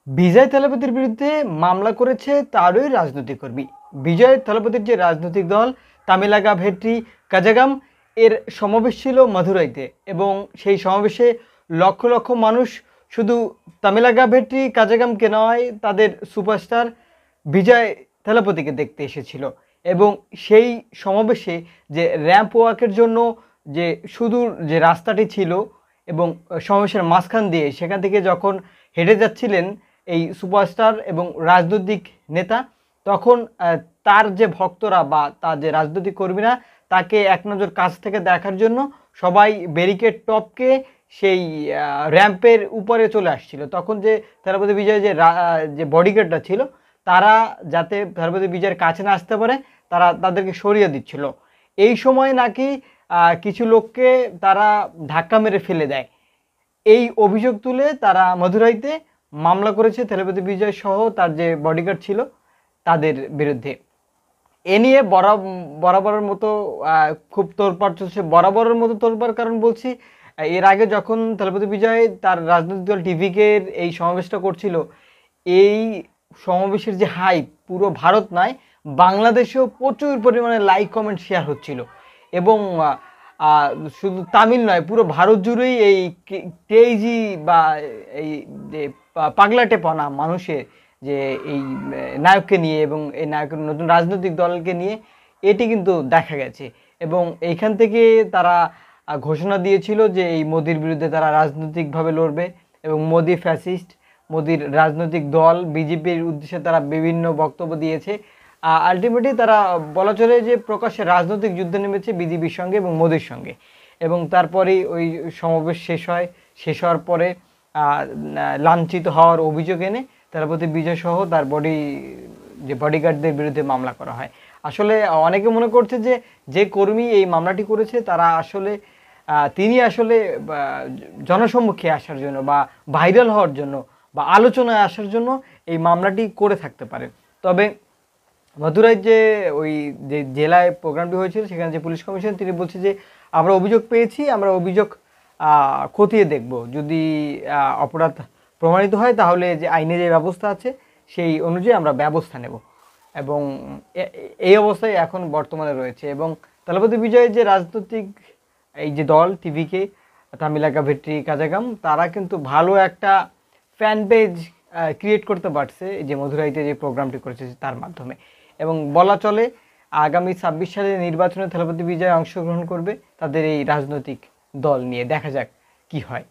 বিজয় থালাপতির বিরুদ্ধে মামলা করেছে তারই রাজনৈতিক কর্মী। বিজয় থালাপতির যে রাজনৈতিক দল তামিলাগা ভেট্রি কাজাগাম এর সমাবেশ ছিল মাদুরাইতে, এবং সেই সমাবেশে লক্ষ লক্ষ মানুষ শুধু তামিলাগা ভেট্রি কাজাগামকে নয়, তাদের সুপারস্টার বিজয় থালাপতিকে দেখতে এসেছিল। এবং সেই সমাবেশে যে র্যাম্প ওয়াকের জন্য যে সুদূর যে রাস্তাটি ছিল এবং সমাবেশের মাঝখান দিয়ে সেখান থেকে যখন হেঁটে যাচ্ছিলেন এই সুপারস্টার এবং রাজনৈতিক নেতা, তখন তার যে ভক্তরা বা তার যে রাজনৈতিক কর্মীরা তাকে এক নজর কাছ থেকে দেখার জন্য সবাই ব্যারিকেড টপকে সেই র্যাম্পের উপরে চলে আসছিল। তখন যে থালাপতি বিজয় যে বডিগার্ডরা ছিল তারা যাতে থালাপতি বিজয়ের কাছে না আসতে পারে তারা তাদেরকে সরিয়ে দিচ্ছিল। এই সময় নাকি কিছু লোককে তারা ধাক্কা মেরে ফেলে দেয়। এই অভিযোগ তুলে তারা মাদুরাইতে মামলা করেছে থালাপতি বিজয় সহ তার যে বডিগার্ড ছিল তাদের বিরুদ্ধে। এ নিয়ে বরাবরের মতো খুব তোলপাড় চলছে। বরাবরের মতো তোলপাড় কারণ বলছি, এর আগে যখন থালাপতি বিজয় তার রাজনৈতিক দল টিভিকে এই সমাবেশটা করছিল, এই সমাবেশের যে হাইপ পুরো ভারত নয় বাংলাদেশেও প্রচুর পরিমাণে লাইক কমেন্ট শেয়ার হচ্ছিল। এবং শুধু তামিল নয়, পুরো ভারত জুড়েই এই ক্রেজি বা এই যে পাগলাটেপনা মানুষের যে এই নায়ককে নিয়ে এবং এই নায়কের নতুন রাজনৈতিক দলকে নিয়ে এটি কিন্তু দেখা গেছে। এবং এইখান থেকে তারা ঘোষণা দিয়েছিল যে এই মোদির বিরুদ্ধে তারা রাজনৈতিকভাবে লড়বে এবং মোদি ফ্যাসিস্ট, মোদির রাজনৈতিক দল বিজেপির উদ্দেশ্যে তারা বিভিন্ন বক্তব্য দিয়েছে। আলটিমেটলি তারা বলা চলে যে প্রকাশ্যে রাজনৈতিক যুদ্ধে নেমেছে বিজেপির সঙ্গে এবং মোদির সঙ্গে। এবং তারপরেই ওই সমাবেশ শেষ হওয়ার পরে লাঞ্ছিত হওয়ার অভিযোগ এনে থালাপতি বিজয় সহ তার বডিগার্ডদের বিরুদ্ধে মামলা করা হয়। আসলে অনেকে মনে করছে যে যে কর্মী এই মামলাটি করেছে তারা আসলে তিনি আসলে জনসম্মুখে আসার জন্য বা ভাইরাল হওয়ার জন্য বা আলোচনায় আসার জন্য এই মামলাটি করে থাকতে পারে। তবে মাদুরাইর যে ওই যে জেলায় প্রোগ্রামটি হয়েছিল সেখানে যে পুলিশ কমিশন তিনি বলছে যে আমরা অভিযোগ পেয়েছি, আমরা অভিযোগ খতিয়ে দেখব, যদি অপরাধ প্রমাণিত হয় তাহলে যে আইনে যে ব্যবস্থা আছে সেই অনুযায়ী আমরা ব্যবস্থা নেব। এবং এই অবস্থায় এখন বর্তমানে রয়েছে। এবং থালাপতি বিজয়ের যে রাজনৈতিক এই যে দল টিভিকে তামিলাগা ভেট্রি কাজাগাম তারা কিন্তু ভালো একটা ফ্যান পেজ ক্রিয়েট করতে পারছে যে মধুরাইতে যে প্রোগ্রামটি করেছে তার মাধ্যমে। এবং বলা চলে আগামী 26 সালে নির্বাচনে থালাপতি বিজয় অংশগ্রহণ করবে তাদের এই রাজনৈতিক দল নিয়ে। দেখা যাক কি হয়।